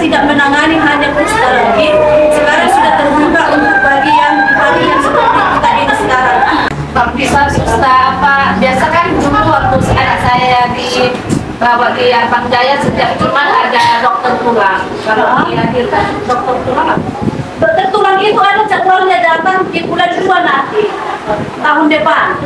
tidak menangani hanya kusta lagi, sekarang sudah terbuka untuk bagian seperti kita ini sekarang. Bisa kusta apa? Biasa kan dulu waktu anak saya dirawat di Arfan Jaya sejak cuma ada dokter tulang. Kalau dilahirkan dokter tulang apa? Dokter tulang itu ada jadwalnya datang di bulan 2 nanti, tahun depan.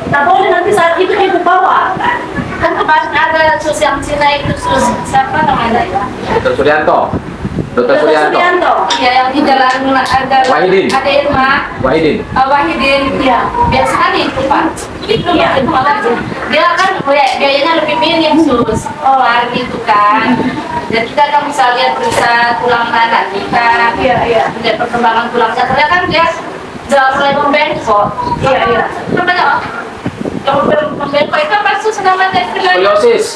Tak boleh nanti saat itu ibu bawa. Kan kemarin ada sus yang Cina itu siapa namanya ya? Dr. Suryanto. Dr. Suryanto. Iya, yang di jalan ada Wahidin. Ada Irma. Wahidin. Wahidin, ya. Biasa kan itu Pak. Itu ya. Dia kan biayanya lebih minim sus. Oh, gitu kan. Jadi kita kan bisa lihat periksa tulang anak kita. Iya. Lihat perkembangan tulangnya. Ternyata kan dia sudah mulai membengkok. Iya. Namanya yang membengkok itu apa sus namanya? Skoliosis.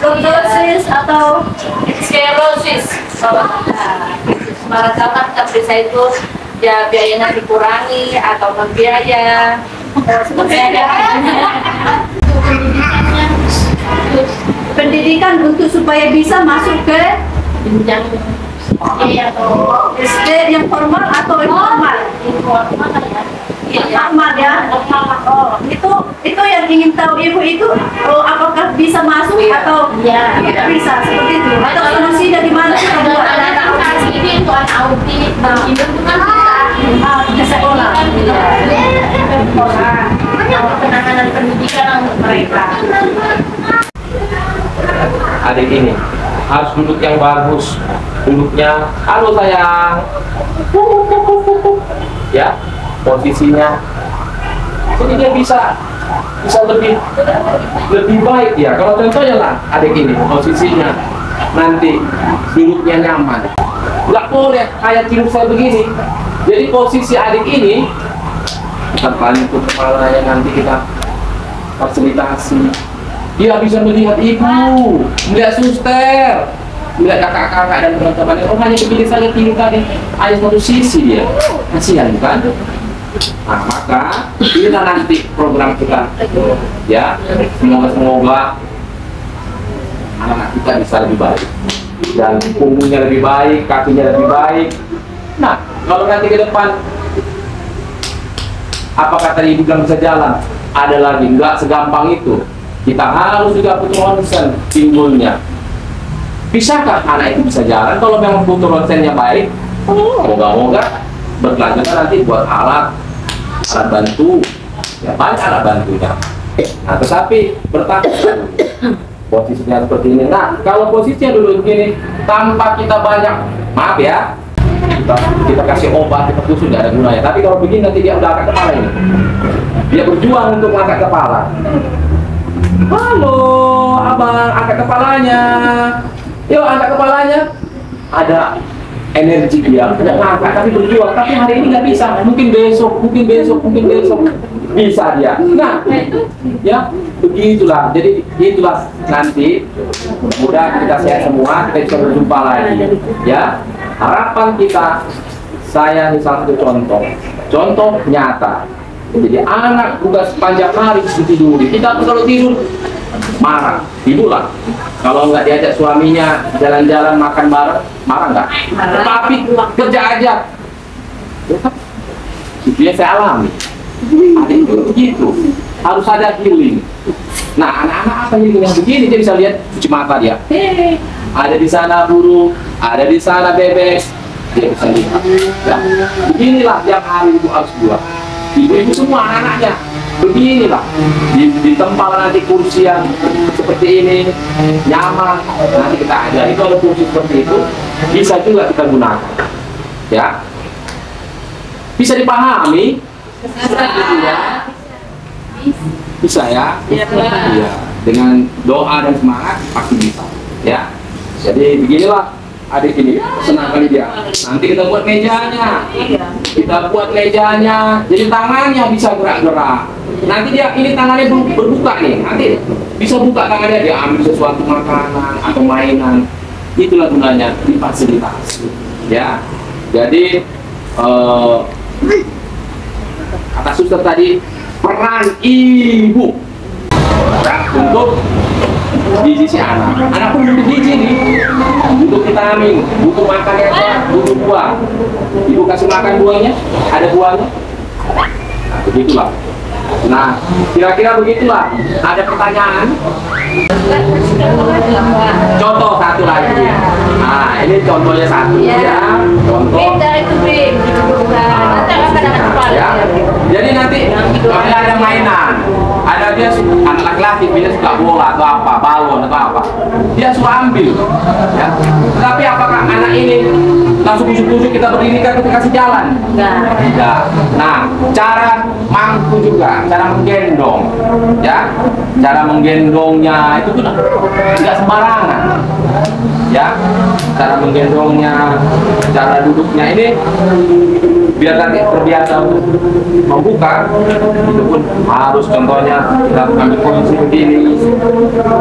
Skoliosis atau sklerosis. Semarang kita periksa itu ya biayanya dikurangi atau membiaya pendidikan untuk supaya bisa masuk ke jenjang SD yang formal atau informal? Formal ya. Oh, itu yang ingin tahu ibu itu, apakah bisa masuk atau tidak bisa seperti itu? Atau solusinya di mana kita buat? anak ini untuk anak autis itu kan Di sekolah. penanganan pendidikan untuk mereka. Adik ini harus duduk yang bagus, duduknya halo sayang, ya posisinya, jadi dia bisa lebih baik ya. Kalau contohnya lah adik ini posisinya nanti duduknya nyaman, nggak boleh kayak tidur saya begini. Jadi posisi adik ini kita bantu kepalanya, nanti kita fasilitasi. Dia bisa melihat ibu, melihat suster, melihat kakak-kakak dan teman-teman. Oh, hanya begini saja tidur tadi, hanya satu sisi dia. Kasihan bukan? Nah, maka inilah nanti program kita, ya. Semoga anak-anak kita bisa lebih baik, dan punggungnya lebih baik, kakinya lebih baik. Nah, kalau nanti ke depan, apa kata ibu bilang bisa jalan, ada lagi, nggak segampang itu. Kita harus juga butuh ronsen timbulnya. Bisakah anak itu bisa jalan kalau memang butuh ronsennya baik? Moga-moga berkelanjutan nanti buat alat bantu, ya banyak alat bantunya. Nah, tetapi bertahan posisinya seperti ini. Nah, kalau posisinya dulu begini, tanpa kita banyak, maaf ya, kita kasih obat, kita tusuk, tidak ada gunanya. Tapi kalau begini nanti dia udah angkat kepala ini. Dia berjuang untuk angkat kepala. Halo, abang, angkat kepalanya. Yuk, angkat kepalanya. Ada energi dia, tidak ngangkat tapi berjuang. Tapi hari ini nggak bisa. Mungkin besok bisa dia. Nah, ya begitulah. Jadi itulah nanti. Mudah kita sehat semua, kita bisa berjumpa lagi. Ya, harapan kita. Saya misalnya satu contoh nyata. Jadi anak juga sepanjang hari ditiduri. Kita kalau tidur marah, tidurlah. Kalau nggak diajak suaminya jalan-jalan makan bareng, marah nggak? Tapi kerja aja. Itu yang saya alami. Ada itu begitu. Harus ada healing. Nah, anak-anak apa healing yang begini? Dia bisa lihat cuci mata dia. Ada di sana burung, ada di sana bebek. Dia bisa lihat. Ya. Beginilah tiap hari ibu harus buat. Ibu-ibu semua anak-anaknya beginilah di tempat nanti kursi yang seperti ini nyaman, nanti kita ada itu ada kursi seperti itu bisa juga kita gunakan, ya bisa dipahami, bisa ya, iya dengan doa dan semangat pasti bisa, ya. Jadi beginilah adik ini, senang kali dia. Nanti kita buat mejanya, jadi tangannya bisa gerak-gerak. Nanti dia ini tangannya berbuka nih, nanti bisa buka tangannya, dia ambil sesuatu makanan atau mainan. Itulah gunanya difasilitasi, ya. Jadi kata suster tadi, peran ibu untuk gizi si anak pun butuh gizi nih, untuk vitamin, butuh makan yang kuat, butuh buah. Ibu kasih makan buahnya, ada buahnya. Nah, begitulah. Nah, kira-kira begitulah. Ada pertanyaan? Contoh satu lagi. Nah, ini contohnya satu ya. Contoh. Ya. Jadi nanti ada mainan. Ada dia anak laki-laki dia suka bola atau apa, balon atau apa. Dia suka ambil. Ya. Tapi apakah anak ini langsung tusuk-tusuk kita berdirikan kita kasih jalan? Tidak. Nah, cara mangku juga, cara menggendong, ya, cara menggendongnya itu tuh tidak sembarangan, ya, cara menggendongnya, cara duduknya ini biar nanti terbiasa untuk membuka, itu pun harus contohnya kita ambil posisi begini,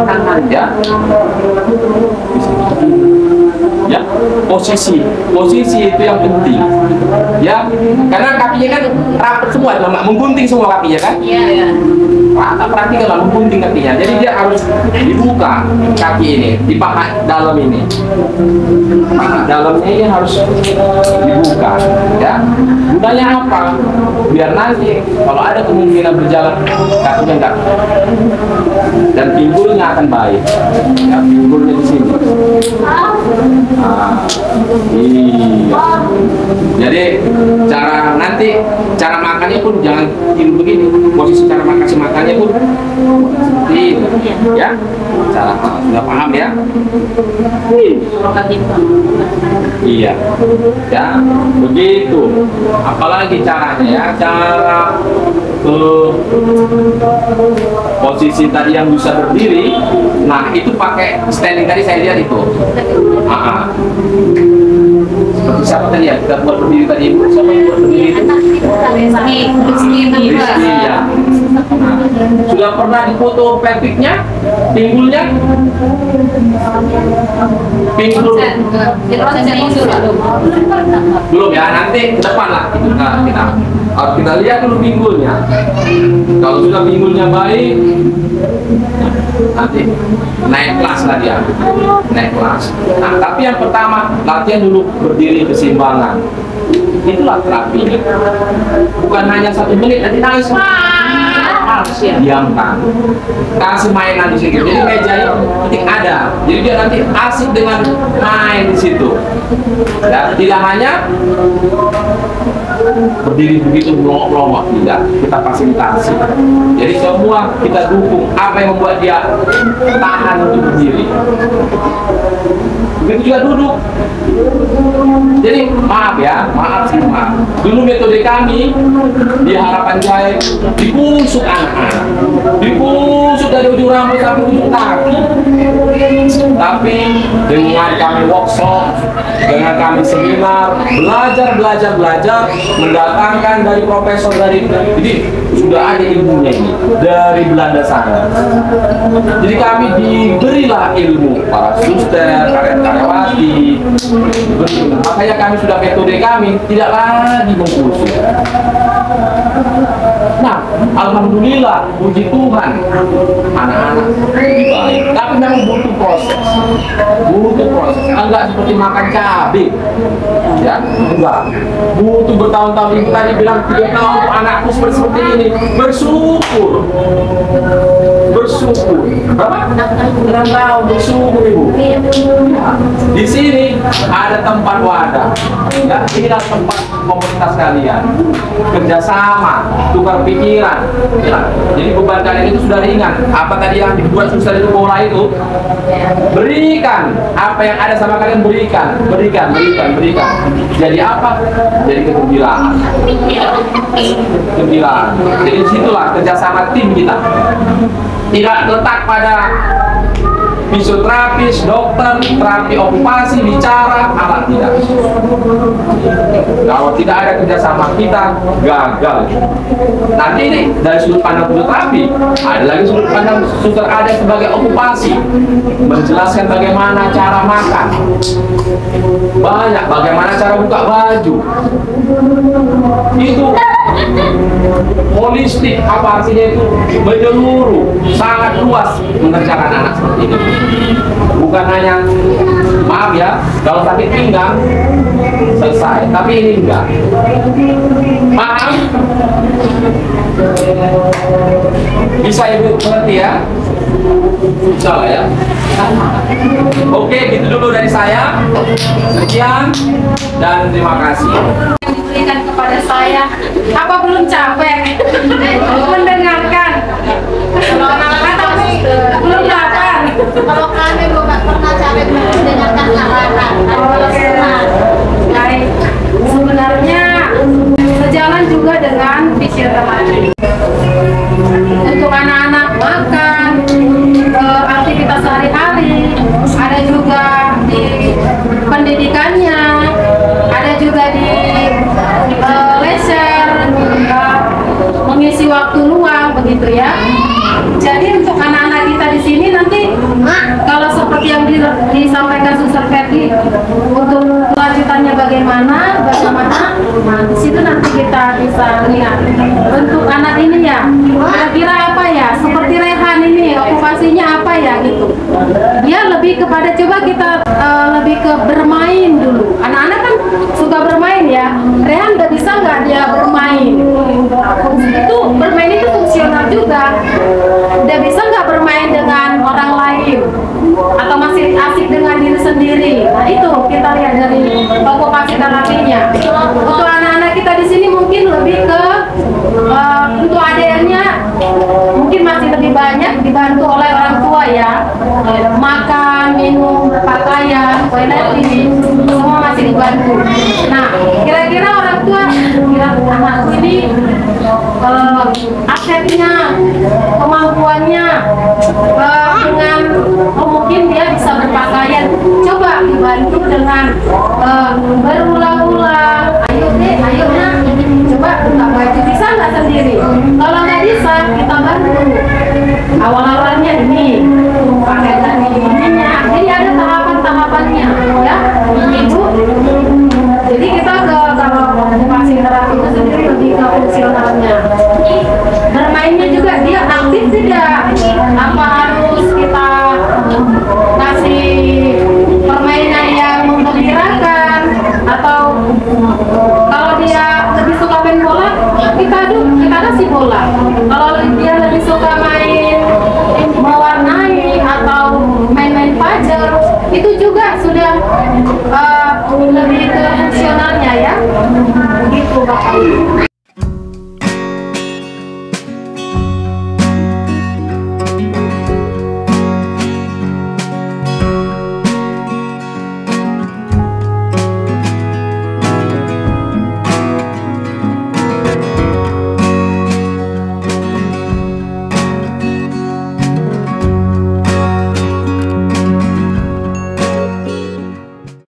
tangan, ya, ya, posisi itu yang penting, ya, karena kakinya kan rapat semua, menggunting semua kakinya kan, rata perhatikanlah menggunting kakinya, jadi dia harus dibuka kaki ini, di paha dalam ini, paha dalamnya ini harus dibuka, ya, gunanya apa? Biar nanti kalau ada kemungkinan berjalan kakinya enggak, dan pinggulnya akan baik, ya, pinggulnya di sini. Nah, iya. Jadi cara makannya pun jangan begini, posisi cara makannya pun seperti ini, ya. Cara sudah paham ya? Iya, ya, begitu. Apalagi caranya ya, cara ke posisi tadi yang bisa berdiri. Nah, itu pakai standing tadi saya lihat itu. Seperti siapa tadi ya? Kita buat berdiri tadi. Siapa yang buat berdiri itu? Rizky, ya. Nah, sudah pernah difoto pelviknya, pinggulnya? Pinggul belum ya, nanti ke depan lah kita lihat dulu pinggulnya. Kalau sudah pinggulnya baik, nanti naik kelas lah dia, naik kelas. Nah, tapi yang pertama latihan dulu berdiri keseimbangan. Itulah terapinya. Bukan hanya 1 menit nanti nangis. Diamkan, kasih mainan di sini. Jadi meja itu penting ada. Jadi dia nanti asik dengan main di situ. Dan tidak hanya berdiri begitu melongok-melongok, tidak. Kita fasilitasi. Jadi semua kita dukung apa yang membuat dia tahan untuk berdiri. Begitu juga duduk. Jadi maaf ya, maaf. Dulu metode kami di Harapan Jaya dikusuk anak-anak, dikusuk dari ujung rambut sampai ujung kaki. Tapi dengan kami workshop, dengan kami seminar, belajar, mendatangkan dari profesor jadi sudah ada ilmunya ini dari Belanda sana. Jadi kami diberilah ilmu para suster, karyawati. Makanya kami sudah metode kami tidak lagi mengkusuk. Nah, alhamdulillah, puji Tuhan, anak-anak lebih baik. Tapi memang butuh proses, enggak seperti makan cabai, ya, enggak. Butuh bertahun-tahun. Ibu tadi bilang 3 tahun anakku seperti ini. Bersyukur. Berapa? 6 tahun bersyukur ibu. Di sini ada tempat wadah, ya, inilah tempat komunitas kalian. Kerjasama, tukar pikiran, ya. Jadi beban kalian itu sudah ringan. Apa tadi yang dibuat susah itu bola itu? Berikan apa yang ada sama kalian, berikan. Jadi apa? Jadi kegembiraan. Jadi situlah kerjasama tim kita. Tidak letak pada fisioterapis, dokter, terapi okupasi, bicara, alat tidak. Kalau tidak ada kerjasama kita, gagal. Nanti ini dari sudut pandang fisioterapi, ada lagi sudut pandang suster ada sebagai okupasi, menjelaskan bagaimana cara makan, banyak bagaimana cara buka baju. Itu holistik, apa artinya itu? Menyeluruh, sangat luas mengerjakan anak seperti ini. Bukan hanya, maaf ya, Kalau sakit pinggang selesai, tapi ini enggak. Paham? Bisa Ibu mengerti ya? Bisa lah ya. Oke, gitu dulu dari saya. Sekian dan terima kasih. Diberikan kepada saya, apa belum capek mendengarkan? Kalau kami Belum lapar. kalau kami belum pernah capek mendengarkan arahan. Baik, sebenarnya sejalan juga dengan fisioterapi. Untuk anak-anak makan, aktivitas sehari-hari, ada juga di pendidikannya, ada juga di leisure, mengisi waktu luang begitu ya. Jadi untuk anak-anak kita di sini nanti kalau seperti yang disampaikan Suster Ferdi untuk kelanjutannya bagaimana, nah, di situ nanti kita bisa lihat bentuk anak ini ya. Kira-kira apa ya? Seperti Rehan ini okupasinya apa ya gitu. Dia lebih kepada coba kita lebih ke bermain dulu. Anak-anak kan suka bermain ya. Rehan nggak bisa nggak dia bermain? Itu bermain itu fungsional juga. Dia bisa nggak bermain dengan orang lain atau masih asik dengan diri sendiri. Nah itu kita lihat dari okupasi terapinya. Untuk anak-anak kita di sini mungkin lebih ke untuk ADR-nya mungkin masih lebih banyak dibantu oleh orang tua ya. Makan, minum, pakaian, toilet ini semua masih dibantu. Nah kira-kira orang tua kira anakku ini asetnya, kemampuannya dengan mungkin dia bisa berpakaian, coba dibantu dengan berulang-ulang. Ayo deh, ayo nak, coba buka baju, bisa nggak sendiri? Kalau nggak bisa, kita bantu. Awal-awalnya ini pakai tadi ininya, jadi ada tahapan-tahapannya, ya, ibu. Jadi kita kalau okupasi terapi itu sendiri lebih ke fungsionalnya. Bermainnya juga dia aktif tidak? Apa harus kita kasih permainan yang menggembirakan? Atau kalau dia lebih suka main bola, kita kasih bola. Kalau dia lebih suka main mewarnai atau main-main puzzle, itu juga sudah lebih ke fungsionalnya ya. Begitu Bapak.